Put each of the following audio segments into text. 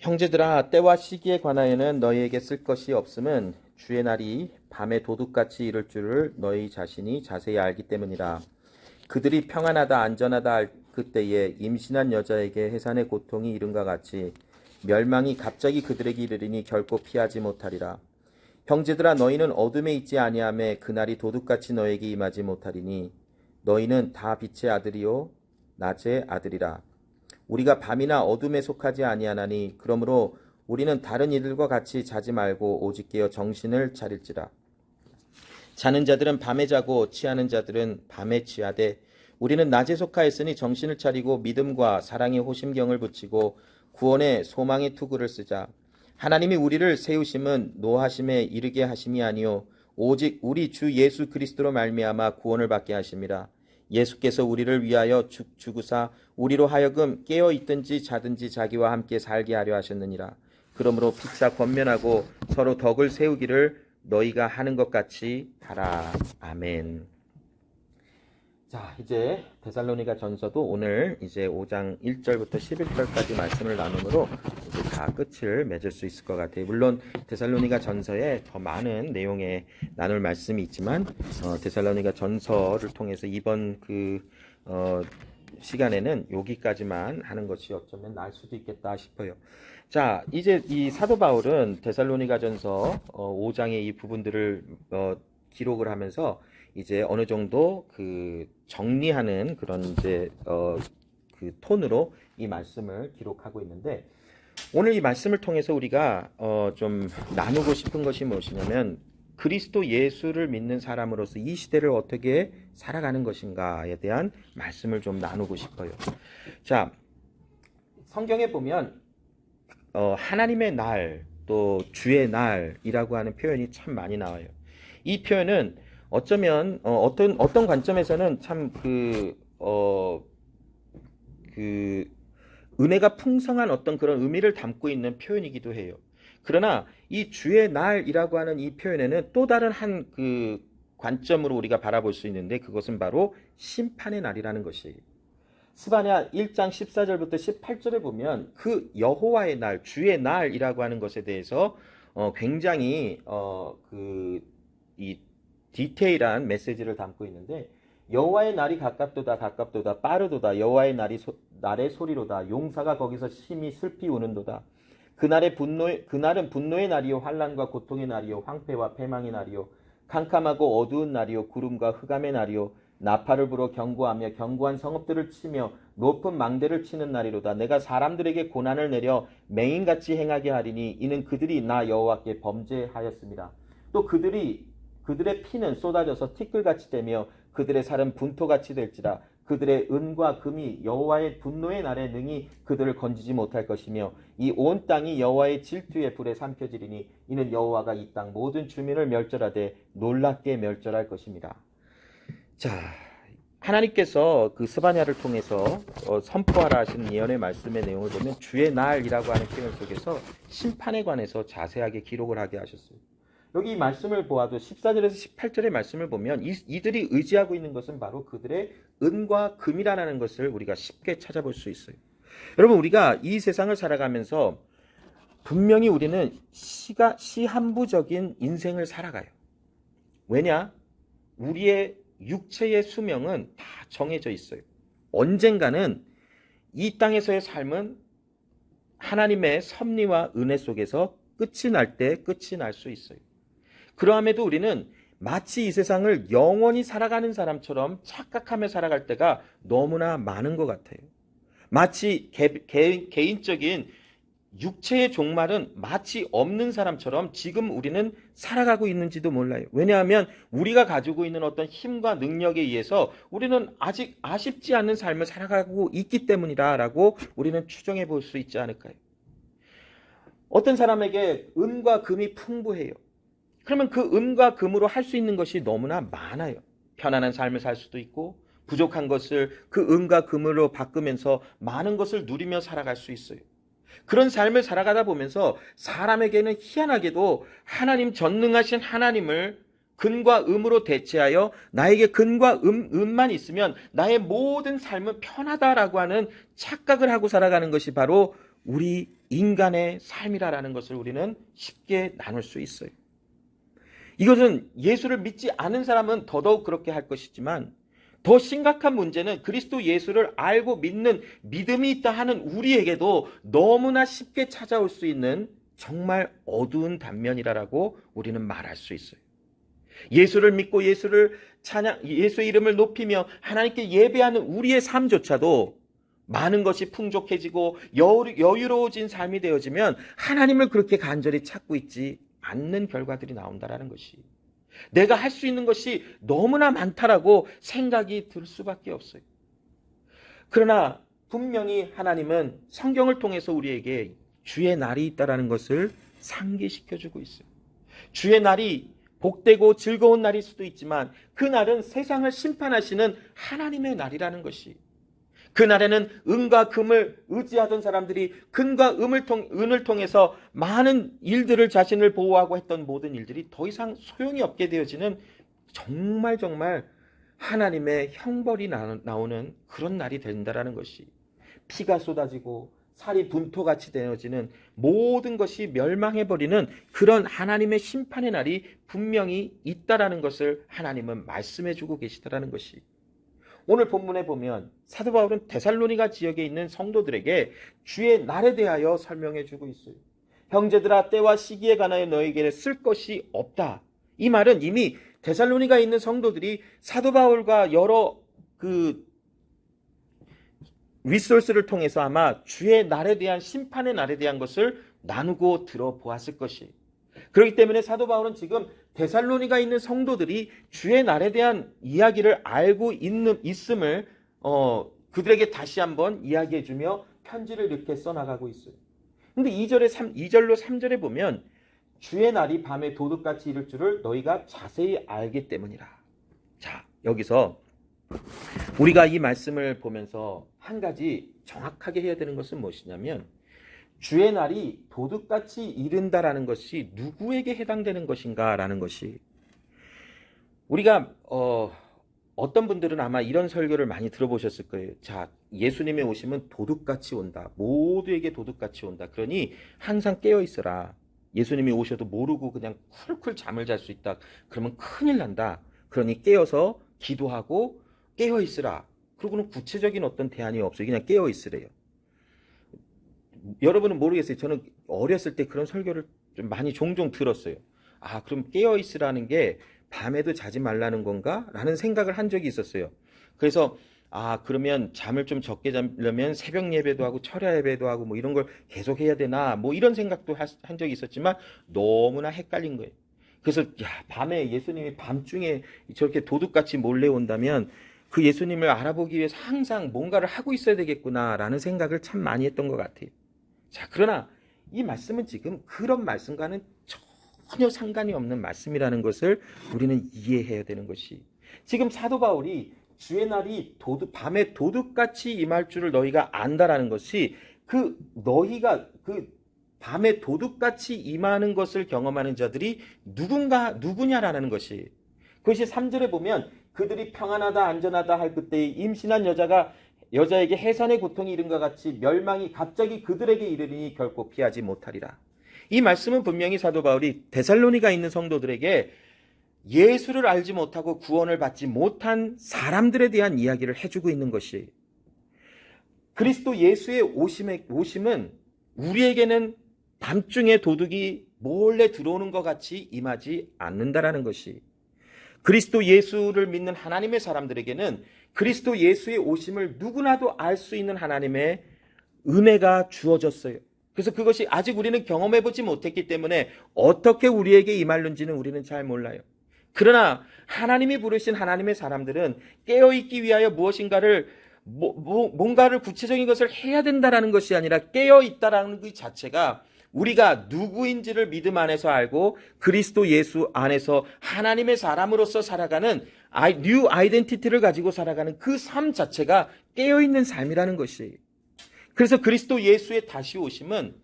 형제들아, 때와 시기에 관하여는 너희에게 쓸 것이 없음은 주의 날이 밤에 도둑같이 이를 줄을 너희 자신이 자세히 알기 때문이라. 그들이 평안하다 안전하다 할 그때에 임신한 여자에게 해산의 고통이 이른과 같이 멸망이 갑자기 그들에게 이르리니 결코 피하지 못하리라. 형제들아, 너희는 어둠에 있지 아니하매 그날이 도둑같이 너에게 임하지 못하리니 너희는 다 빛의 아들이요 낮의 아들이라. 우리가 밤이나 어둠에 속하지 아니하나니 그러므로 우리는 다른 이들과 같이 자지 말고 오직 깨어 정신을 차릴지라. 자는 자들은 밤에 자고 취하는 자들은 밤에 취하되 우리는 낮에 속하였으니 정신을 차리고 믿음과 사랑의 호심경을 붙이고 구원의 소망의 투구를 쓰자. 하나님이 우리를 세우심은 노하심에 이르게 하심이 아니요 오직 우리 주 예수 그리스도로 말미암아 구원을 받게 하심이라. 예수께서 우리를 위하여 죽으사 우리로 하여금 깨어 있든지 자든지 자기와 함께 살게 하려 하셨느니라. 그러므로 피차 권면하고 서로 덕을 세우기를 너희가 하는 것 같이 하라. 아멘. 자, 이제 데살로니가 전서도 오늘 이제 5장 1절부터 11절까지 말씀을 나눔으로 이제 다 끝을 맺을 수 있을 것 같아요. 물론 데살로니가 전서에 더 많은 내용의 나눌 말씀이 있지만 데살로니가 전서를 통해서 이번 시간에는 여기까지만 하는 것이 어쩌면 나을 수도 있겠다 싶어요. 자, 이제 이 사도 바울은 데살로니가 전서 5장의 이 부분들을 기록을 하면서 이제 어느 정도 정리하는 그런 이제 톤으로 이 말씀을 기록하고 있는데, 오늘 이 말씀을 통해서 우리가 좀 나누고 싶은 것이 무엇이냐면 그리스도 예수를 믿는 사람으로서 이 시대를 어떻게 살아가는 것인가에 대한 말씀을 좀 나누고 싶어요. 자, 성경에 보면 하나님의 날, 또 주의 날이라고 하는 표현이 참 많이 나와요. 이 표현은 어쩌면 어떤 관점에서는 참 은혜가 풍성한 어떤 그런 의미를 담고 있는 표현이기도 해요. 그러나 이 주의 날이라고 하는 이 표현에는 또 다른 한 관점으로 우리가 바라볼 수 있는데, 그것은 바로 심판의 날이라는 것이에요. 스바냐 1장 14절부터 18절에 보면 그 여호와의 날, 주의 날이라고 하는 것에 대해서 굉장히 이 디테일한 메시지를 담고 있는데, 여호와의 날이 가깝도다 가깝도다 빠르도다 여호와의 날의 소리로다 용사가 거기서 심히 슬피 우는도다. 그날은 분노의 날이요 환난과 고통의 날이요 황폐와 패망의 날이요 캄캄하고 어두운 날이요 구름과 흑암의 날이요 나팔을 불어 경고하며 견고한 성읍들을 치며 높은 망대를 치는 날이로다. 내가 사람들에게 고난을 내려 맹인같이 행하게 하리니 이는 그들이 나 여호와께 범죄하였습니다. 또 그들의 피는 쏟아져서 티끌같이 되며 그들의 살은 분토같이 될지라. 그들의 은과 금이 여호와의 분노의 날에 능히 그들을 건지지 못할 것이며 이 온 땅이 여호와의 질투의 불에 삼켜지리니 이는 여호와가 이 땅 모든 주민을 멸절하되 놀랍게 멸절할 것입니다. 자, 하나님께서 스바냐를 통해서 선포하라 하시는 예언의 말씀의 내용을 보면 주의 날이라고 하는 표현 속에서 심판에 관해서 자세하게 기록을 하게 하셨어요. 여기 이 말씀을 보아도 14절에서 18절의 말씀을 보면 이들이 의지하고 있는 것은 바로 그들의 은과 금이라는 것을 우리가 쉽게 찾아볼 수 있어요. 여러분, 우리가 이 세상을 살아가면서 분명히 우리는 시한부적인 인생을 살아가요. 왜냐? 우리의 육체의 수명은 다 정해져 있어요. 언젠가는 이 땅에서의 삶은 하나님의 섭리와 은혜 속에서 끝이 날 때 끝이 날 수 있어요. 그러함에도 우리는 마치 이 세상을 영원히 살아가는 사람처럼 착각하며 살아갈 때가 너무나 많은 것 같아요. 마치 개인적인 육체의 종말은 마치 없는 사람처럼 지금 우리는 살아가고 있는지도 몰라요. 왜냐하면 우리가 가지고 있는 어떤 힘과 능력에 의해서 우리는 아직 아쉽지 않은 삶을 살아가고 있기 때문이라고 우리는 추정해 볼 수 있지 않을까요? 어떤 사람에게 은과 금이 풍부해요. 그러면 그 은과 금으로 할 수 있는 것이 너무나 많아요. 편안한 삶을 살 수도 있고 부족한 것을 그 은과 금으로 바꾸면서 많은 것을 누리며 살아갈 수 있어요. 그런 삶을 살아가다 보면서 사람에게는 희한하게도 하나님 전능하신 하나님을 근과 음으로 대체하여 나에게 근과 음만 있으면 나의 모든 삶은 편하다라고 하는 착각을 하고 살아가는 것이 바로 우리 인간의 삶이라는 것을 우리는 쉽게 나눌 수 있어요. 이것은 예수를 믿지 않은 사람은 더더욱 그렇게 할 것이지만 더 심각한 문제는 그리스도 예수를 알고 믿는 믿음이 있다 하는 우리에게도 너무나 쉽게 찾아올 수 있는 정말 어두운 단면이라고 우리는 말할 수 있어요. 예수를 믿고 예수의 이름을 높이며 하나님께 예배하는 우리의 삶조차도 많은 것이 풍족해지고 여유로워진 삶이 되어지면 하나님을 그렇게 간절히 찾고 있지 않는 결과들이 나온다라는 것이, 내가 할 수 있는 것이 너무나 많다라고 생각이 들 수밖에 없어요. 그러나 분명히 하나님은 성경을 통해서 우리에게 주의 날이 있다라는 것을 상기시켜주고 있어요. 주의 날이 복되고 즐거운 날일 수도 있지만 그 날은 세상을 심판하시는 하나님의 날이라는 것이, 그날에는 은과 금을 의지하던 사람들이 금과 은을 통해서 많은 일들을 자신을 보호하고 했던 모든 일들이 더 이상 소용이 없게 되어지는 정말 하나님의 형벌이 나오는 그런 날이 된다라는 것이, 피가 쏟아지고 살이 분토같이 되어지는 모든 것이 멸망해버리는 그런 하나님의 심판의 날이 분명히 있다라는 것을 하나님은 말씀해주고 계시다라는 것이, 오늘 본문에 보면 사도 바울은 데살로니가 지역에 있는 성도들에게 주의 날에 대하여 설명해주고 있어요. 형제들아, 때와 시기에 관하여 너에게 쓸 것이 없다. 이 말은 이미 데살로니가에 있는 성도들이 사도 바울과 여러 리소스를 통해서 아마 주의 날에 대한, 심판의 날에 대한 것을 나누고 들어보았을 것이, 그렇기 때문에 사도 바울은 지금 데살로니가에 있는 성도들이 주의 날에 대한 이야기를 알고 있음을 그들에게 다시 한번 이야기해주며 편지를 이렇게 써나가고 있어요. 근데 2절로 3절에 보면 주의 날이 밤에 도둑같이 이를 줄을 너희가 자세히 알기 때문이라. 자, 여기서 우리가 이 말씀을 보면서 한 가지 정확하게 해야 되는 것은 무엇이냐면, 주의 날이 도둑같이 이른다라는 것이 누구에게 해당되는 것인가 라는 것이, 우리가 어떤 분들은 아마 이런 설교를 많이 들어보셨을 거예요. 자, 예수님의 오심은 도둑같이 온다. 모두에게 도둑같이 온다. 그러니 항상 깨어 있어라. 예수님이 오셔도 모르고 그냥 쿨쿨 잠을 잘 수 있다. 그러면 큰일 난다. 그러니 깨어서 기도하고 깨어 있으라. 그러고는 구체적인 어떤 대안이 없어요. 그냥 깨어 있으래요. 여러분은 모르겠어요. 저는 어렸을 때 그런 설교를 좀 많이 종종 들었어요. 아, 그럼 깨어 있으라는 게 밤에도 자지 말라는 건가? 라는 생각을 한 적이 있었어요. 그래서 그러면 잠을 좀 적게 자려면 새벽 예배도 하고 철야 예배도 하고 뭐 이런 걸 계속 해야 되나? 뭐 이런 생각도 한 적이 있었지만 너무나 헷갈린 거예요. 그래서 밤에 예수님이 밤중에 저렇게 도둑같이 몰래 온다면 그 예수님을 알아보기 위해서 항상 뭔가를 하고 있어야 되겠구나라는 생각을 참 많이 했던 것 같아요. 자, 그러나 이 말씀은 지금 그런 말씀과는 전혀 상관이 없는 말씀이라는 것을 우리는 이해해야 되는 것이, 지금 사도 바울이 주의 날이 밤에 도둑같이 임할 줄을 너희가 안다라는 것이, 너희가 밤에 도둑같이 임하는 것을 경험하는 자들이 누구냐라는 것이, 그것이 3절에 보면 그들이 평안하다 안전하다 할 그때에 임신한 여자에게 해산의 고통이 이른과 같이 멸망이 갑자기 그들에게 이르니 결코 피하지 못하리라. 이 말씀은 분명히 사도 바울이 데살로니가 있는 성도들에게 예수를 알지 못하고 구원을 받지 못한 사람들에 대한 이야기를 해주고 있는 것이, 그리스도 예수의 오심은 우리에게는 밤중에 도둑이 몰래 들어오는 것 같이 임하지 않는다라는 것이, 그리스도 예수를 믿는 하나님의 사람들에게는 그리스도 예수의 오심을 누구나도 알 수 있는 하나님의 은혜가 주어졌어요. 그래서 그것이 아직 우리는 경험해보지 못했기 때문에 어떻게 우리에게 임할는지는 우리는 잘 몰라요. 그러나 하나님이 부르신 하나님의 사람들은 깨어있기 위하여 무엇인가를 뭔가를 구체적인 것을 해야 된다라는 것이 아니라 깨어있다라는 그 자체가 우리가 누구인지를 믿음 안에서 알고 그리스도 예수 안에서 하나님의 사람으로서 살아가는 뉴 아이덴티티를 가지고 살아가는 그 삶 자체가 깨어있는 삶이라는 것이, 그래서 그리스도 예수의 다시 오심은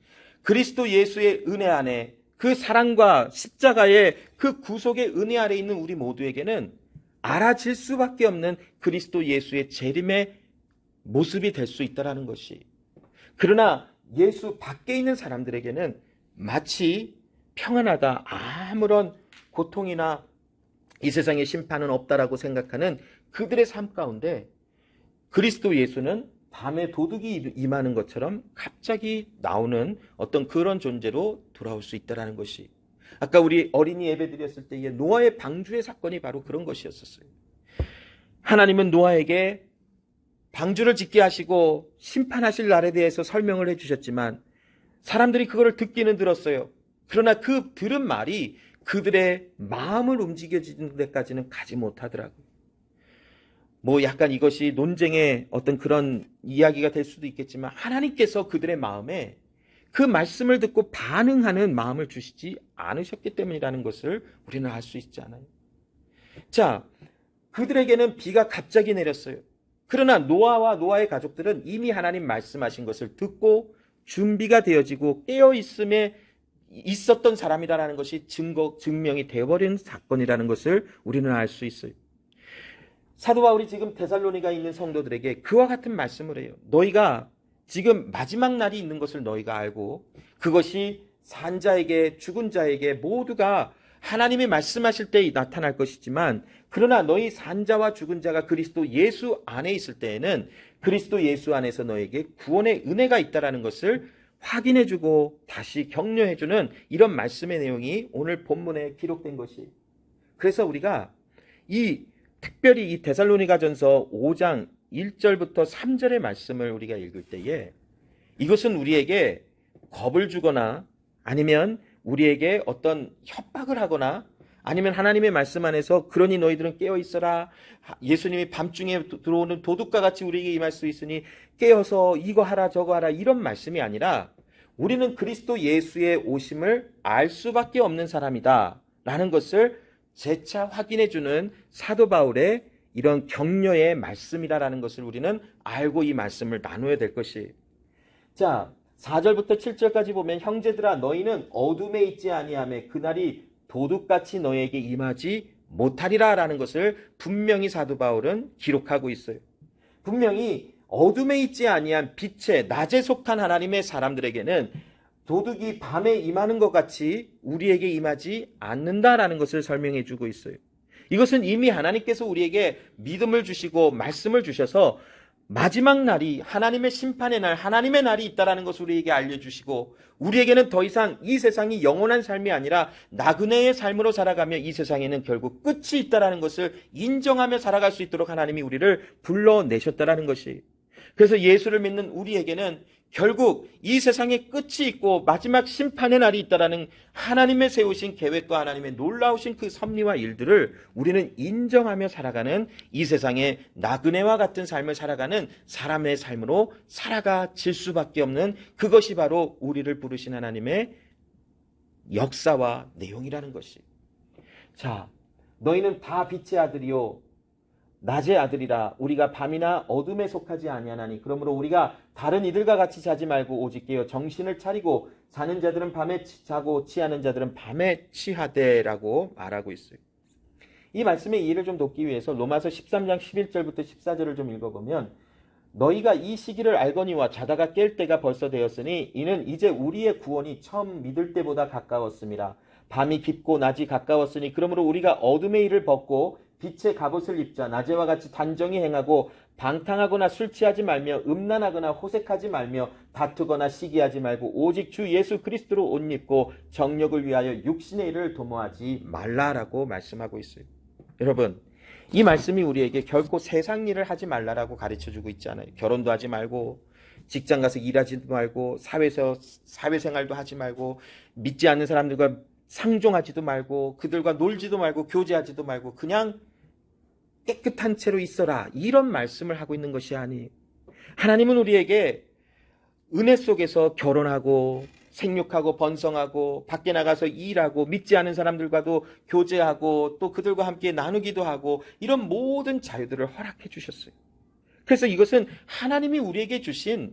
그리스도 예수의 은혜 안에, 그 사랑과 십자가의 그 구속의 은혜 아래 있는 우리 모두에게는 알아질 수밖에 없는 그리스도 예수의 재림의 모습이 될 수 있다는 것이, 그러나 예수 밖에 있는 사람들에게는 마치 평안하다, 아무런 고통이나 이 세상의 심판은 없다라고 생각하는 그들의 삶 가운데 그리스도 예수는 밤에 도둑이 임하는 것처럼 갑자기 나오는 어떤 그런 존재로 돌아올 수 있다는 것이, 아까 우리 어린이 예배 드렸을 때의 노아의 방주의 사건이 바로 그런 것이었었어요. 하나님은 노아에게 방주를 짓게 하시고 심판하실 날에 대해서 설명을 해주셨지만 사람들이 그거를 듣기는 들었어요. 그러나 그 들은 말이 그들의 마음을 움직여지는 데까지는 가지 못하더라고요. 뭐 약간 이것이 논쟁의 어떤 그런 이야기가 될 수도 있겠지만 하나님께서 그들의 마음에 그 말씀을 듣고 반응하는 마음을 주시지 않으셨기 때문이라는 것을 우리는 알 수 있지 않아요. 자, 그들에게는 비가 갑자기 내렸어요. 그러나 노아와 노아의 가족들은 이미 하나님 말씀하신 것을 듣고 준비가 되어지고 깨어있음에 있었던 사람이라는 것이 증명이 되어버린 사건이라는 것을 우리는 알 수 있어요. 사도 바울이 지금 데살로니가에 있는 성도들에게 그와 같은 말씀을 해요. 너희가 지금 마지막 날이 있는 것을 너희가 알고 그것이 산자에게 죽은 자에게 모두가 하나님이 말씀하실 때 나타날 것이지만, 그러나 너희 산자와 죽은 자가 그리스도 예수 안에 있을 때에는 그리스도 예수 안에서 너에게 구원의 은혜가 있다는 것을 확인해주고 다시 격려해주는 이런 말씀의 내용이 오늘 본문에 기록된 것이, 그래서 우리가 특별히 이 데살로니가전서 5장 1절부터 3절의 말씀을 우리가 읽을 때에 이것은 우리에게 겁을 주거나 아니면 우리에게 어떤 협박을 하거나 아니면 하나님의 말씀 안에서 그러니 너희들은 깨어있어라, 예수님이 밤중에 들어오는 도둑과 같이 우리에게 임할 수 있으니 깨어서 이거 하라 저거 하라, 이런 말씀이 아니라 우리는 그리스도 예수의 오심을 알 수밖에 없는 사람이다 라는 것을 재차 확인해주는 사도 바울의 이런 격려의 말씀이라는 것을 우리는 알고 이 말씀을 나누어야 될 것이. 자, 4절부터 7절까지 보면 형제들아 너희는 어둠에 있지 아니하매 그날이 도둑같이 너희에게 임하지 못하리라 라는 것을 분명히 사도 바울은 기록하고 있어요. 분명히 어둠에 있지 아니한 빛의 낮에 속한 하나님의 사람들에게는 도둑이 밤에 임하는 것 같이 우리에게 임하지 않는다라는 것을 설명해 주고 있어요. 이것은 이미 하나님께서 우리에게 믿음을 주시고 말씀을 주셔서 마지막 날이 하나님의 심판의 날, 하나님의 날이 있다는 것을 우리에게 알려주시고 우리에게는 더 이상 이 세상이 영원한 삶이 아니라 나그네의 삶으로 살아가며 이 세상에는 결국 끝이 있다는 것을 인정하며 살아갈 수 있도록 하나님이 우리를 불러내셨다는 것이, 그래서 예수를 믿는 우리에게는 결국 이 세상에 끝이 있고 마지막 심판의 날이 있다라는 하나님의 세우신 계획과 하나님의 놀라우신 그 섭리와 일들을 우리는 인정하며 살아가는 이 세상의 나그네와 같은 삶을 살아가는 사람의 삶으로 살아가질 수밖에 없는, 그것이 바로 우리를 부르신 하나님의 역사와 내용이라는 것이. 자, 너희는 다 빛의 아들이요 낮의 아들이라. 우리가 밤이나 어둠에 속하지 아니하나니 그러므로 우리가 다른 이들과 같이 자지 말고 오직 깨어 정신을 차리고 자는 자들은 밤에 자고 취하는 자들은 밤에 취하되라고 말하고 있어요. 이 말씀의 이해를 좀 돕기 위해서 로마서 13장 11절부터 14절을 좀 읽어보면 너희가 이 시기를 알거니와 자다가 깰 때가 벌써 되었으니 이는 이제 우리의 구원이 처음 믿을 때보다 가까웠습니다. 밤이 깊고 낮이 가까웠으니 그러므로 우리가 어둠의 일을 벗고 빛의 갑옷을 입자. 낮에와 같이 단정히 행하고 방탕하거나 술 취하지 말며 음란하거나 호색하지 말며 다투거나 시기하지 말고 오직 주 예수 그리스도로 옷 입고 정력을 위하여 육신의 일을 도모하지 말라라고 말씀하고 있어요. 여러분, 이 말씀이 우리에게 결코 세상 일을 하지 말라라고 가르쳐주고 있지 않아요. 결혼도 하지 말고 직장 가서 일하지도 말고 사회생활도 하지 말고 믿지 않는 사람들과 상종하지도 말고 그들과 놀지도 말고 교제하지도 말고 그냥 깨끗한 채로 있어라, 이런 말씀을 하고 있는 것이 아니에요. 하나님은 우리에게 은혜 속에서 결혼하고 생육하고 번성하고 밖에 나가서 일하고 믿지 않은 사람들과도 교제하고 또 그들과 함께 나누기도 하고 이런 모든 자유들을 허락해 주셨어요. 그래서 이것은 하나님이 우리에게 주신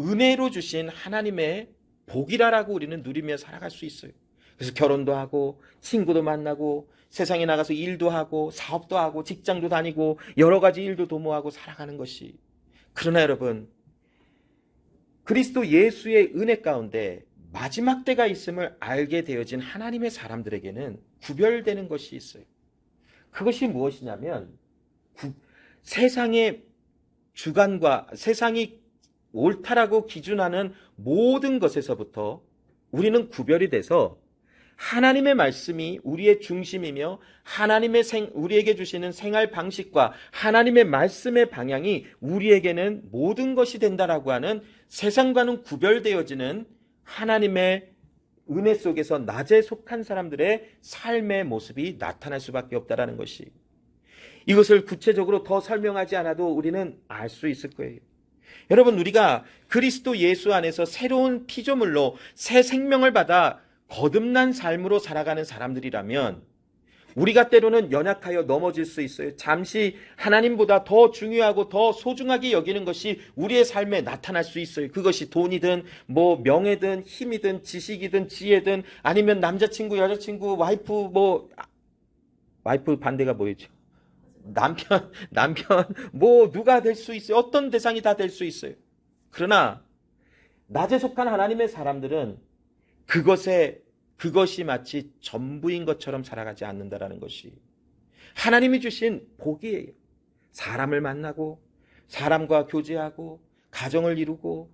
은혜로 주신 하나님의 복이라고 우리는 누리며 살아갈 수 있어요. 그래서 결혼도 하고 친구도 만나고 세상에 나가서 일도 하고 사업도 하고 직장도 다니고 여러 가지 일도 도모하고 살아가는 것이. 그러나 여러분, 그리스도 예수의 은혜 가운데 마지막 때가 있음을 알게 되어진 하나님의 사람들에게는 구별되는 것이 있어요. 그것이 무엇이냐면 세상의 주관과 세상이 옳다라고 기준하는 모든 것에서부터 우리는 구별이 돼서 하나님의 말씀이 우리의 중심이며 우리에게 주시는 생활 방식과 하나님의 말씀의 방향이 우리에게는 모든 것이 된다라고 하는 세상과는 구별되어지는 하나님의 은혜 속에서 낮에 속한 사람들의 삶의 모습이 나타날 수밖에 없다라는 것이, 이것을 구체적으로 더 설명하지 않아도 우리는 알 수 있을 거예요. 여러분, 우리가 그리스도 예수 안에서 새로운 피조물로 새 생명을 받아 거듭난 삶으로 살아가는 사람들이라면 우리가 때로는 연약하여 넘어질 수 있어요. 잠시 하나님보다 더 중요하고 더 소중하게 여기는 것이 우리의 삶에 나타날 수 있어요. 그것이 돈이든 명예든 힘이든 지식이든 지혜든 아니면 남자친구, 여자친구, 와이프 반대가 뭐였죠? 남편 누가 될 수 있어요. 어떤 대상이 다 될 수 있어요. 그러나 낮에 속한 하나님의 사람들은 그것이 마치 전부인 것처럼 살아가지 않는다라는 것이 하나님이 주신 복이에요. 사람을 만나고 사람과 교제하고 가정을 이루고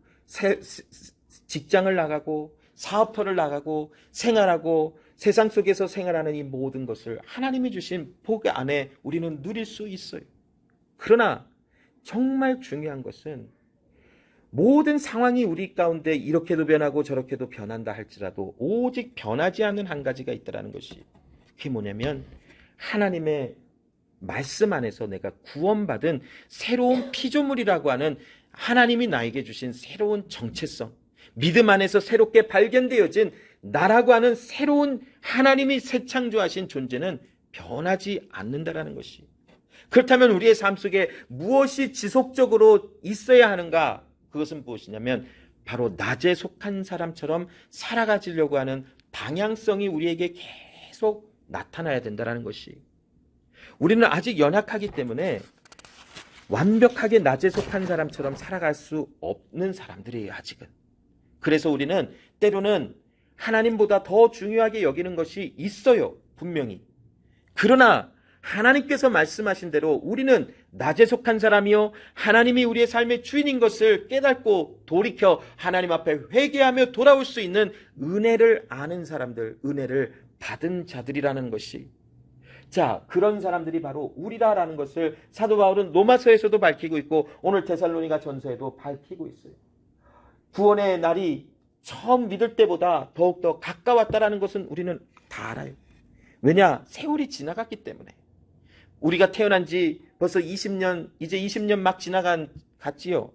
직장을 나가고 사업터를 나가고 생활하고 세상 속에서 생활하는 이 모든 것을 하나님이 주신 복 안에 우리는 누릴 수 있어요. 그러나 정말 중요한 것은 모든 상황이 우리 가운데 이렇게도 변하고 저렇게도 변한다 할지라도 오직 변하지 않는 한 가지가 있다는 것이, 그게 뭐냐면 하나님의 말씀 안에서 내가 구원받은 새로운 피조물이라고 하는 하나님이 나에게 주신 새로운 정체성, 믿음 안에서 새롭게 발견되어진 나라고 하는 새로운 하나님이 새 창조하신 존재는 변하지 않는다라는 것이, 그렇다면 우리의 삶 속에 무엇이 지속적으로 있어야 하는가? 그것은 무엇이냐면 바로 낮에 속한 사람처럼 살아가지려고 하는 방향성이 우리에게 계속 나타나야 된다는 것이, 우리는 아직 연약하기 때문에 완벽하게 낮에 속한 사람처럼 살아갈 수 없는 사람들이에요, 아직은. 그래서 우리는 때로는 하나님보다 더 중요하게 여기는 것이 있어요, 분명히. 그러나 하나님께서 말씀하신 대로 우리는 낮에 속한 사람이요 하나님이 우리의 삶의 주인인 것을 깨닫고 돌이켜 하나님 앞에 회개하며 돌아올 수 있는 은혜를 아는 사람들, 은혜를 받은 자들이라는 것이, 자, 그런 사람들이 바로 우리라라는 것을 사도 바울은 로마서에서도 밝히고 있고 오늘 데살로니가 전서에도 밝히고 있어요. 구원의 날이 처음 믿을 때보다 더욱더 가까웠다라는 것은 우리는 다 알아요. 왜냐? 세월이 지나갔기 때문에. 우리가 태어난 지 벌써 20년, 이제 20년 막 갔지요.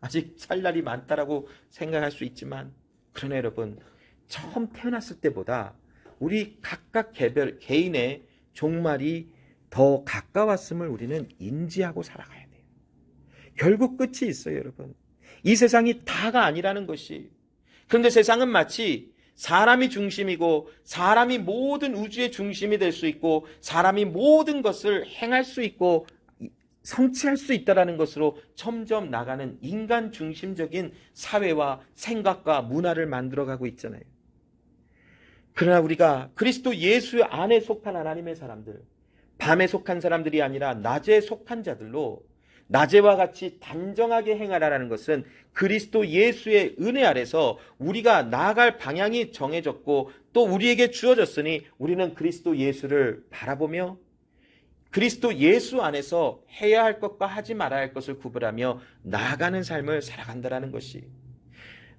아직 살 날이 많다라고 생각할 수 있지만, 그러나 여러분, 처음 태어났을 때보다 우리 각각 개인의 종말이 더 가까웠음을 우리는 인지하고 살아가야 돼요. 결국 끝이 있어요, 여러분. 이 세상이 다가 아니라는 것이. 그런데 세상은 마치 사람이 중심이고 사람이 모든 우주의 중심이 될 수 있고 사람이 모든 것을 행할 수 있고 성취할 수 있다는 것으로 점점 나가는 인간 중심적인 사회와 생각과 문화를 만들어가고 있잖아요. 그러나 우리가 그리스도 예수 안에 속한 하나님의 사람들, 밤에 속한 사람들이 아니라 낮에 속한 자들로 낮에와 같이 단정하게 행하라는 것은 그리스도 예수의 은혜 아래서 우리가 나아갈 방향이 정해졌고 또 우리에게 주어졌으니 우리는 그리스도 예수를 바라보며 그리스도 예수 안에서 해야 할 것과 하지 말아야 할 것을 구별하며 나아가는 삶을 살아간다는 것이,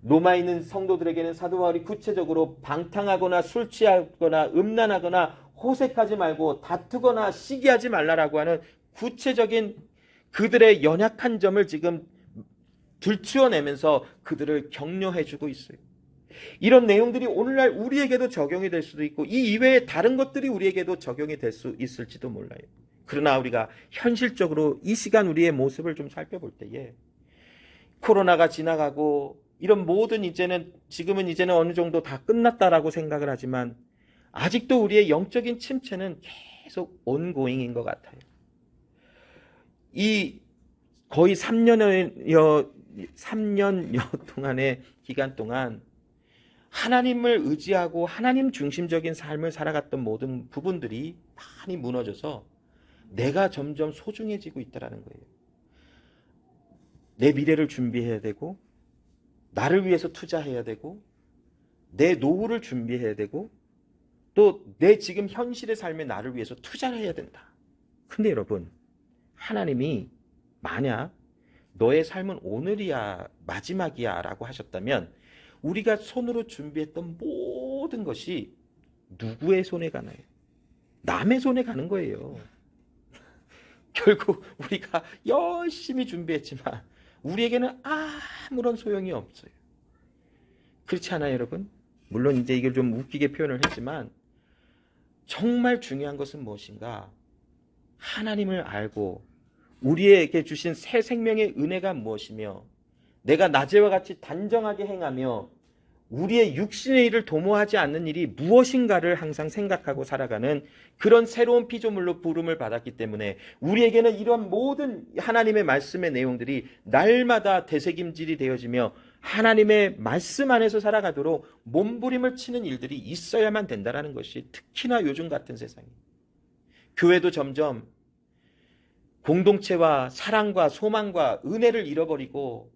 로마에 있는 성도들에게는 사도 바울이 구체적으로 방탕하거나 술 취하거나 음란하거나 호색하지 말고 다투거나 시기하지 말라라고 하는 구체적인 그들의 연약한 점을 지금 들추어내면서 그들을 격려해주고 있어요. 이런 내용들이 오늘날 우리에게도 적용이 될 수도 있고 이 이외에 다른 것들이 우리에게도 적용이 될 수 있을지도 몰라요. 그러나 우리가 현실적으로 이 시간 우리의 모습을 좀 살펴볼 때에 코로나가 지나가고 이런 모든 지금은 이제는 어느 정도 다 끝났다라고 생각을 하지만 아직도 우리의 영적인 침체는 계속 온고잉인 것 같아요. 이 거의 3년여 3년여 동안의 기간 동안 하나님을 의지하고 하나님 중심적인 삶을 살아갔던 모든 부분들이 많이 무너져서 내가 점점 소중해지고 있다는 거예요. 내 미래를 준비해야 되고, 나를 위해서 투자해야 되고, 내 노후를 준비해야 되고, 또 내 지금 현실의 삶에 나를 위해서 투자를 해야 된다. 근데 여러분, 하나님이 만약 너의 삶은 오늘이야, 마지막이야 라고 하셨다면 우리가 손으로 준비했던 모든 것이 누구의 손에 가나요? 남의 손에 가는 거예요. 결국 우리가 열심히 준비했지만 우리에게는 아무런 소용이 없어요. 그렇지 않아요, 여러분? 물론 이제 이걸 좀 웃기게 표현을 했지만 정말 중요한 것은 무엇인가? 하나님을 알고 우리에게 주신 새 생명의 은혜가 무엇이며 내가 낮에와 같이 단정하게 행하며 우리의 육신의 일을 도모하지 않는 일이 무엇인가를 항상 생각하고 살아가는 그런 새로운 피조물로 부름을 받았기 때문에 우리에게는 이러한 모든 하나님의 말씀의 내용들이 날마다 되새김질이 되어지며 하나님의 말씀 안에서 살아가도록 몸부림을 치는 일들이 있어야만 된다는 것이 특히나 요즘 같은 세상이. 교회도 점점 공동체와 사랑과 소망과 은혜를 잃어버리고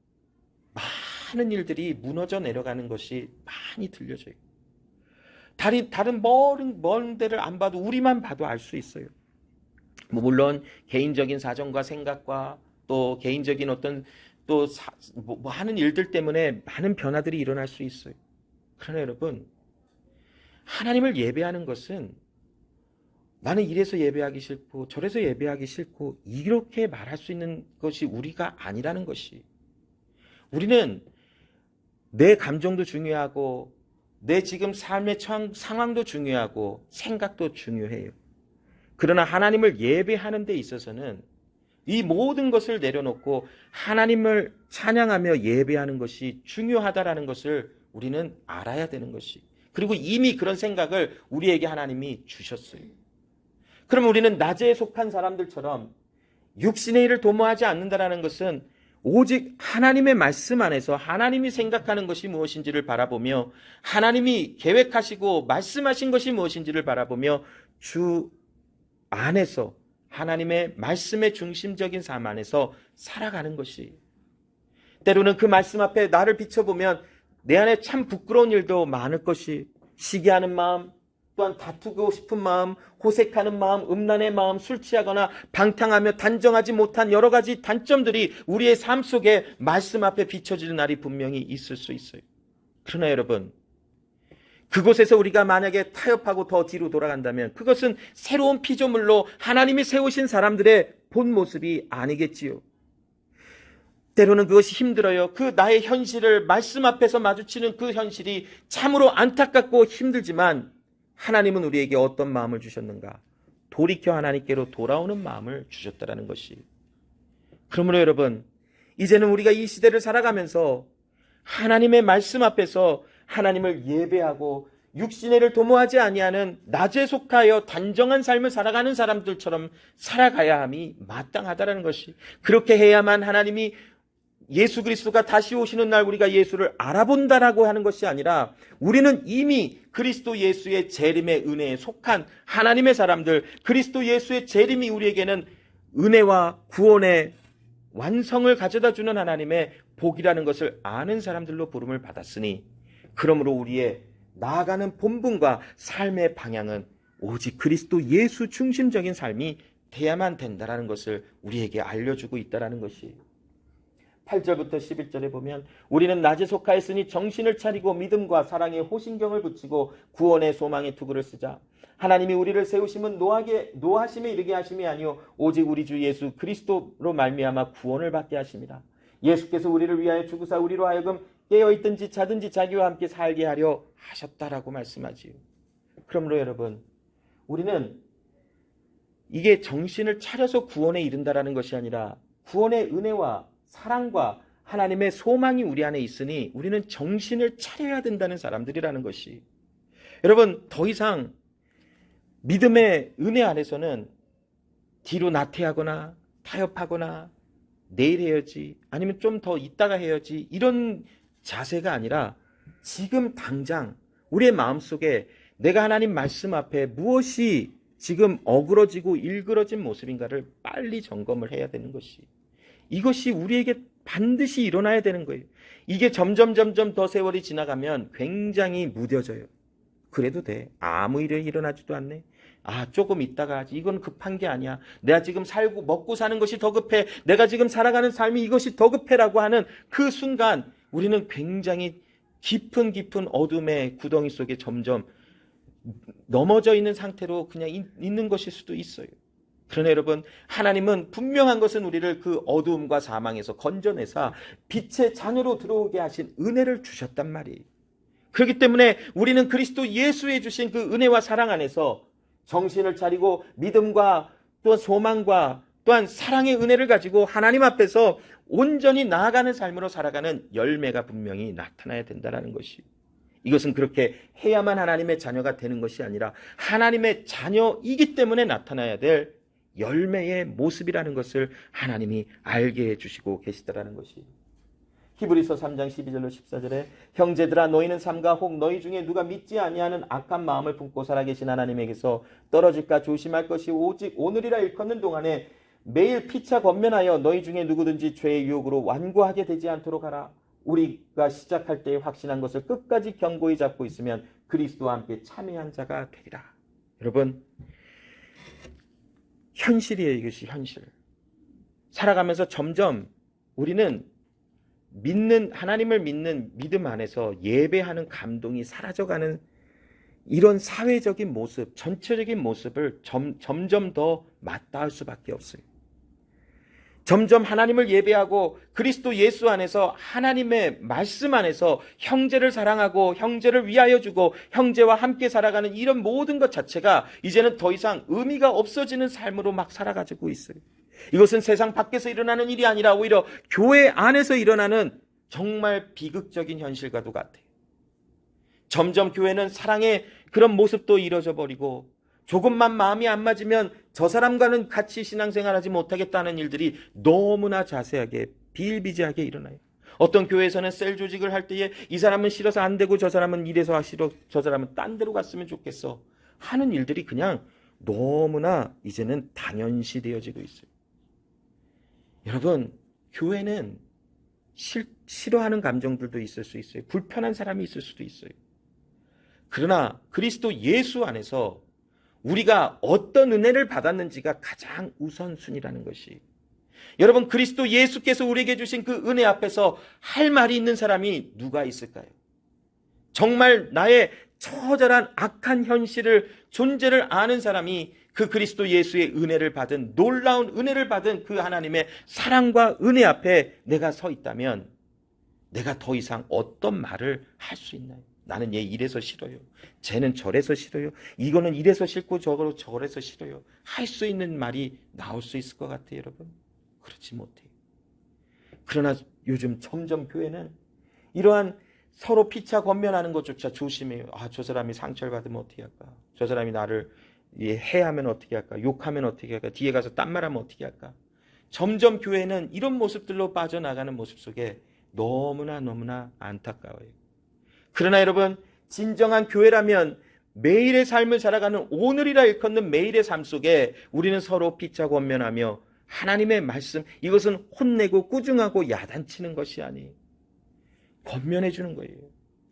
많은 일들이 무너져 내려가는 것이 많이 들려져요. 다른 먼 데를 안 봐도 우리만 봐도 알 수 있어요. 물론 개인적인 사정과 생각과 또 개인적인 어떤 또 하는 일들 때문에 많은 변화들이 일어날 수 있어요. 그러나 여러분, 하나님을 예배하는 것은 나는 이래서 예배하기 싫고 저래서 예배하기 싫고 이렇게 말할 수 있는 것이 우리가 아니라는 것이. 우리는 내 감정도 중요하고 내 지금 삶의 상황도 중요하고 생각도 중요해요. 그러나 하나님을 예배하는 데 있어서는 이 모든 것을 내려놓고 하나님을 찬양하며 예배하는 것이 중요하다라는 것을 우리는 알아야 되는 것이. 그리고 이미 그런 생각을 우리에게 하나님이 주셨어요. 그럼 우리는 낮에 속한 사람들처럼 육신의 일을 도모하지 않는다라는 것은 오직 하나님의 말씀 안에서 하나님이 생각하는 것이 무엇인지를 바라보며 하나님이 계획하시고 말씀하신 것이 무엇인지를 바라보며 주 안에서 하나님의 말씀의 중심적인 삶 안에서 살아가는 것이. 때로는 그 말씀 앞에 나를 비춰보면 내 안에 참 부끄러운 일도 많을 것이. 시기하는 마음, 또한 다투고 싶은 마음, 호색하는 마음, 음란의 마음, 술 취하거나 방탕하며 단정하지 못한 여러 가지 단점들이 우리의 삶 속에 말씀 앞에 비춰지는 날이 분명히 있을 수 있어요. 그러나 여러분, 그곳에서 우리가 만약에 타협하고 더 뒤로 돌아간다면 그것은 새로운 피조물로 하나님이 세우신 사람들의 본 모습이 아니겠지요. 때로는 그것이 힘들어요. 그 나의 현실을 말씀 앞에서 마주치는 그 현실이 참으로 안타깝고 힘들지만 하나님은 우리에게 어떤 마음을 주셨는가? 돌이켜 하나님께로 돌아오는 마음을 주셨다라는 것이. 그러므로 여러분, 이제는 우리가 이 시대를 살아가면서 하나님의 말씀 앞에서 하나님을 예배하고 육신의 일을 도모하지 아니하는 낮에 속하여 단정한 삶을 살아가는 사람들처럼 살아가야 함이 마땅하다라는 것이. 그렇게 해야만 하나님이 예수 그리스도가 다시 오시는 날 우리가 예수를 알아본다라고 하는 것이 아니라 우리는 이미 그리스도 예수의 재림의 은혜에 속한 하나님의 사람들, 그리스도 예수의 재림이 우리에게는 은혜와 구원의 완성을 가져다주는 하나님의 복이라는 것을 아는 사람들로 부름을 받았으니, 그러므로 우리의 나아가는 본분과 삶의 방향은 오직 그리스도 예수 중심적인 삶이 돼야만 된다라는 것을 우리에게 알려주고 있다라는 것이. 8절부터 11절에 보면 우리는 낮에 속하였으니 정신을 차리고 믿음과 사랑에 호신경을 붙이고 구원의 소망의 투구를 쓰자. 하나님이 우리를 세우심은 노하심에 이르게 하심이 아니요 오직 우리 주 예수 그리스도로 말미암아 구원을 받게 하심이라. 예수께서 우리를 위하여 죽으사 우리로 하여금 깨어있든지 자든지 자기와 함께 살게 하려 하셨다라고 말씀하지요. 그러므로 여러분, 우리는 이게 정신을 차려서 구원에 이른다라는 것이 아니라 구원의 은혜와 사랑과 하나님의 소망이 우리 안에 있으니 우리는 정신을 차려야 된다는 사람들이라는 것이. 여러분, 더 이상 믿음의 은혜 안에서는 뒤로 나태하거나 타협하거나 내일 해야지, 아니면 좀 더 이따가 해야지, 이런 자세가 아니라 지금 당장 우리의 마음속에 내가 하나님 말씀 앞에 무엇이 지금 어그러지고 일그러진 모습인가를 빨리 점검을 해야 되는 것이, 이것이 우리에게 반드시 일어나야 되는 거예요. 이게 점점 더 세월이 지나가면 굉장히 무뎌져요. 그래도 돼. 아무 일이 일어나지도 않네. 아, 조금 있다가 하지. 이건 급한 게 아니야. 내가 지금 살고 먹고 사는 것이 더 급해. 내가 지금 살아가는 삶이 이것이 더 급해라고 하는 그 순간 우리는 굉장히 깊은 어둠의 구덩이 속에 점점 넘어져 있는 상태로 그냥 있는 것일 수도 있어요. 그러나 여러분, 하나님은 분명한 것은 우리를 그 어두움과 사망에서 건져내사 빛의 자녀로 들어오게 하신 은혜를 주셨단 말이에요. 그렇기 때문에 우리는 그리스도 예수에 주신 그 은혜와 사랑 안에서 정신을 차리고 믿음과 또 소망과 또한 사랑의 은혜를 가지고 하나님 앞에서 온전히 나아가는 삶으로 살아가는 열매가 분명히 나타나야 된다는 것이, 이것은 그렇게 해야만 하나님의 자녀가 되는 것이 아니라 하나님의 자녀이기 때문에 나타나야 될 열매의 모습이라는 것을 하나님이 알게 해주시고 계시다라는 것이, 히브리서 3장 12절로 14절에 형제들아 너희는 삼가 혹 너희 중에 누가 믿지 아니하는 악한 마음을 품고 살아계신 하나님에게서 떨어질까 조심할 것이 오직 오늘이라 일컫는 동안에 매일 피차 권면하여 너희 중에 누구든지 죄의 유혹으로 완고하게 되지 않도록 하라. 우리가 시작할 때에 확신한 것을 끝까지 견고히 잡고 있으면 그리스도와 함께 참여한 자가 되리라. 여러분, 현실이에요. 이것이 현실. 살아가면서 점점 우리는 하나님을 믿는 믿음 안에서 예배하는 감동이 사라져가는 이런 사회적인 모습, 전체적인 모습을 점점 더 맞닿을 수밖에 없어요. 점점 하나님을 예배하고 그리스도 예수 안에서 하나님의 말씀 안에서 형제를 사랑하고 형제를 위하여 주고 형제와 함께 살아가는 이런 모든 것 자체가 이제는 더 이상 의미가 없어지는 삶으로 막 살아가지고 있어요. 이것은 세상 밖에서 일어나는 일이 아니라 오히려 교회 안에서 일어나는 정말 비극적인 현실과도 같아요. 점점 교회는 사랑의 그런 모습도 이뤄져 버리고 조금만 마음이 안 맞으면 저 사람과는 같이 신앙생활하지 못하겠다는 일들이 너무나 자세하게 비일비재하게 일어나요. 어떤 교회에서는 셀 조직을 할 때에 이 사람은 싫어서 안 되고 저 사람은 이래서 싫어, 저 사람은 딴 데로 갔으면 좋겠어 하는 일들이 그냥 너무나 이제는 당연시 되어지고 있어요. 여러분, 교회는 싫어하는 감정들도 있을 수 있어요. 불편한 사람이 있을 수도 있어요. 그러나 그리스도 예수 안에서 우리가 어떤 은혜를 받았는지가 가장 우선순위라는 것이, 여러분, 그리스도 예수께서 우리에게 주신 그 은혜 앞에서 할 말이 있는 사람이 누가 있을까요? 정말 나의 처절한 악한 현실을, 존재를 아는 사람이 그 그리스도 예수의 은혜를 받은, 놀라운 은혜를 받은 그 하나님의 사랑과 은혜 앞에 내가 서 있다면 내가 더 이상 어떤 말을 할 수 있나요? 나는 얘 이래서 싫어요. 쟤는 저래서 싫어요. 이거는 이래서 싫고 저래서 싫어요. 할 수 있는 말이 나올 수 있을 것 같아요, 여러분? 그렇지 못해요. 그러나 요즘 점점 교회는 이러한 서로 피차 권면하는 것조차 조심해요. 아, 저 사람이 상처를 받으면 어떻게 할까? 저 사람이 나를 해하면 어떻게 할까? 욕하면 어떻게 할까? 뒤에 가서 딴 말하면 어떻게 할까? 점점 교회는 이런 모습들로 빠져나가는 모습 속에 너무나 안타까워요. 그러나 여러분, 진정한 교회라면 매일의 삶을 살아가는 오늘이라 일컫는 매일의 삶 속에 우리는 서로 피차 권면하며 하나님의 말씀, 이것은 혼내고 꾸중하고 야단치는 것이 아니에요. 권면해 주는 거예요.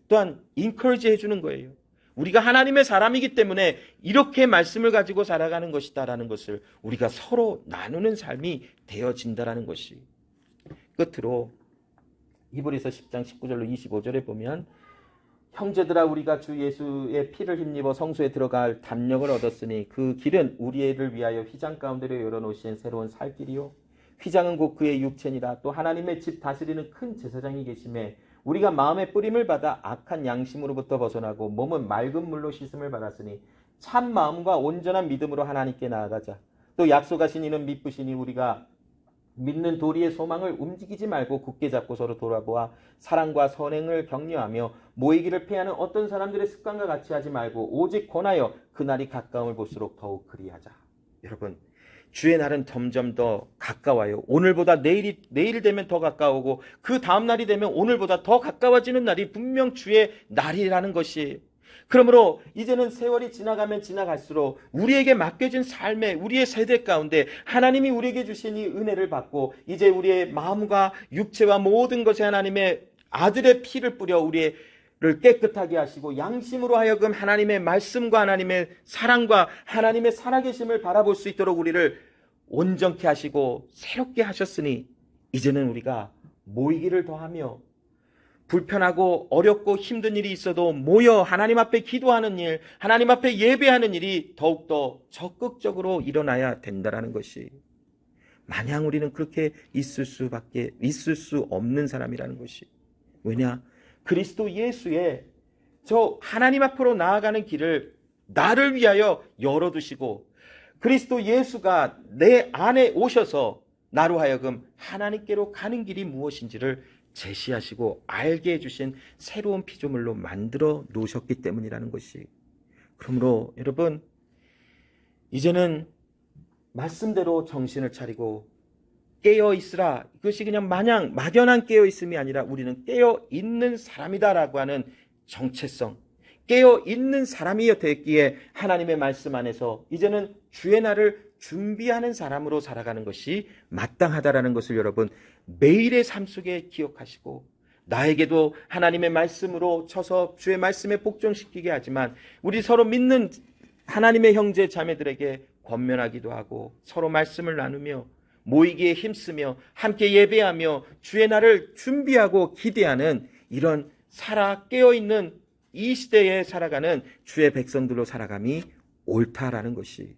또한 인커리지 해주는 거예요. 우리가 하나님의 사람이기 때문에 이렇게 말씀을 가지고 살아가는 것이다라는 것을 우리가 서로 나누는 삶이 되어진다라는 것이. 끝으로 히브리서 10장 19절로 25절에 보면 형제들아 우리가 주 예수의 피를 힘입어 성소에 들어갈 담력을 얻었으니 그 길은 우리를 위하여 휘장 가운데로 열어놓으신 새로운 살 길이요 휘장은 곧 그의 육체니라. 또 하나님의 집 다스리는 큰 제사장이 계심에 우리가 마음의 뿌림을 받아 악한 양심으로부터 벗어나고 몸은 맑은 물로 씻음을 받았으니 참 마음과 온전한 믿음으로 하나님께 나아가자. 또 약속하신 이는 믿으시니 우리가 믿는 도리의 소망을 움직이지 말고 굳게 잡고 서로 돌아보아 사랑과 선행을 격려하며 모이기를 패하는 어떤 사람들의 습관과 같이 하지 말고 오직 권하여 그날이 가까움을 볼수록 더욱 그리하자. 여러분, 주의 날은 점점 더 가까워요. 오늘보다 내일 되면 더 가까우고 그 다음 날이 되면 오늘보다 더 가까워지는 날이 분명 주의 날이라는 것이. 그러므로 이제는 세월이 지나가면 지나갈수록 우리에게 맡겨진 삶의 우리의 세대 가운데 하나님이 우리에게 주신 이 은혜를 받고 이제 우리의 마음과 육체와 모든 것에 하나님의 아들의 피를 뿌려 우리를 깨끗하게 하시고 양심으로 하여금 하나님의 말씀과 하나님의 사랑과 하나님의 살아계심을 바라볼 수 있도록 우리를 온전케 하시고 새롭게 하셨으니 이제는 우리가 모이기를 더하며 불편하고 어렵고 힘든 일이 있어도 모여 하나님 앞에 기도하는 일, 하나님 앞에 예배하는 일이 더욱더 적극적으로 일어나야 된다는 것이, 마냥 우리는 그렇게 있을 수 없는 사람이라는 것이. 왜냐? 그리스도 예수의 저 하나님 앞으로 나아가는 길을 나를 위하여 열어두시고 그리스도 예수가 내 안에 오셔서 나로 하여금 하나님께로 가는 길이 무엇인지를 제시하시고 알게 해주신 새로운 피조물로 만들어 놓으셨기 때문이라는 것이. 그러므로 여러분, 이제는 말씀대로 정신을 차리고 깨어 있으라. 그것이 그냥 마냥 막연한 깨어 있음이 아니라 우리는 깨어 있는 사람이다라고 하는 정체성, 깨어 있는 사람이 됐기에 하나님의 말씀 안에서 이제는 주의 날을 준비하는 사람으로 살아가는 것이 마땅하다라는 것을 여러분 매일의 삶 속에 기억하시고, 나에게도 하나님의 말씀으로 쳐서 주의 말씀에 복종시키게 하지만 우리 서로 믿는 하나님의 형제 자매들에게 권면하기도 하고 서로 말씀을 나누며 모이기에 힘쓰며 함께 예배하며 주의 날을 준비하고 기대하는 이런 깨어있는 이 시대에 살아가는 주의 백성들로 살아감이 옳다라는 것이.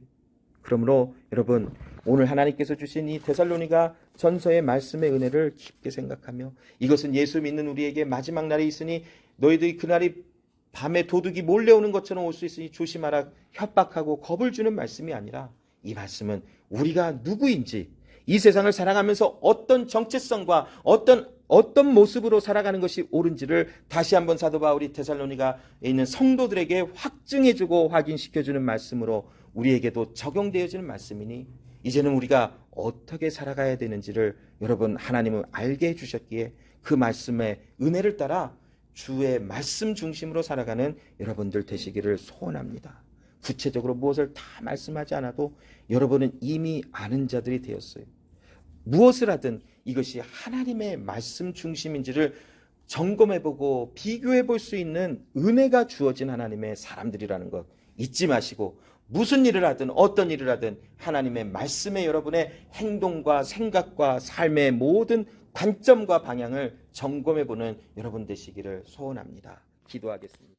그러므로 여러분, 오늘 하나님께서 주신 이 데살로니가 전서의 말씀의 은혜를 깊게 생각하며, 이것은 예수 믿는 우리에게 마지막 날이 있으니 너희들이 그날이 밤에 도둑이 몰려오는 것처럼 올 수 있으니 조심하라 협박하고 겁을 주는 말씀이 아니라, 이 말씀은 우리가 누구인지, 이 세상을 살아가면서 어떤 정체성과 어떤 모습으로 살아가는 것이 옳은지를 다시 한번 사도 바울이 데살로니가에 있는 성도들에게 확증해주고 확인시켜주는 말씀으로 우리에게도 적용되어지는 말씀이니, 이제는 우리가 어떻게 살아가야 되는지를 여러분 하나님은 알게 해주셨기에 그 말씀의 은혜를 따라 주의 말씀 중심으로 살아가는 여러분들 되시기를 소원합니다. 구체적으로 무엇을 다 말씀하지 않아도 여러분은 이미 아는 자들이 되었어요. 무엇을 하든 이것이 하나님의 말씀 중심인지를 점검해보고 비교해볼 수 있는 은혜가 주어진 하나님의 사람들이라는 것 잊지 마시고, 무슨 일을 하든 어떤 일을 하든 하나님의 말씀에 여러분의 행동과 생각과 삶의 모든 관점과 방향을 점검해보는 여러분 되시기를 소원합니다. 기도하겠습니다.